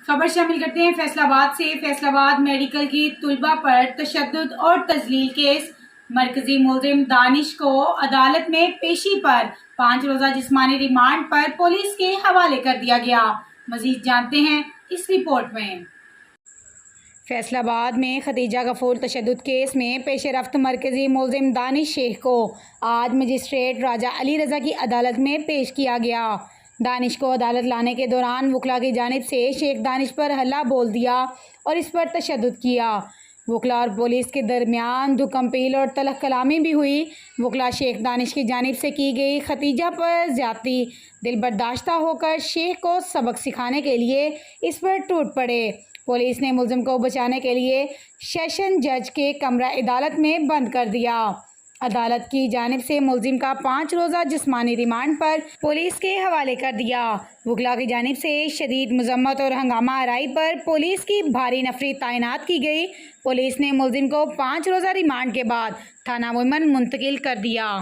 خبر شامل کرتے ہیں فیصل آباد سے۔ فیصل آباد میڈیکل کی طلبہ پر تشدد اور تذلیل کیس۔ مرکزی ملزم دانش کو عدالت میں پیشی پر 5 روزہ جسمانی ریمانڈ پر پولیس کے حوالے کر دیا گیا۔ مزید جانتے ہیں اس رپورٹ میں۔ فیصل آباد میں ختیجہ غفور تشدد کیس میں پیش رفت مرکزی ملزم دانش شیخ کو آج مجسٹریٹ راجہ علی رضا کی عدالت میں پیش کیا گیا۔ دانش کو عدالت لانے کے دوران وکلاء کی جانب سے شیخ دانش پر ہلہ بول دیا اور اس پر تشدد کیا۔ وکلاء اور پولیس کے درمیان دھکم پیل اور تلخ کلامی بھی ہوئی۔ وکلاء شیخ دانش کی جانب سے کی گئی ختیجہ پر زیادتی دل برداشتہ ہو کر شیخ کو سبق سکھانے کے لیے اس پر ٹوٹ پڑے۔ پولیس نے ملزم کو بچانے کے لیے سیشن جج کے کمرہ عدالت میں بند کر دیا۔ عدالت کی جانب سے ملزم کا 5 روزہ جسمانی ریمانڈ پر پولیس کے حوالے کر دیا۔ وکلاء کی جانب سے شدید مذمت اور ہنگامہ آرائی پر پولیس کی بھاری نفری تعینات کی گئی۔ پولیس نے ملزم کو 5 روزہ ریمانڈ کے بعد تھانہ وومن منتقل کر دیا۔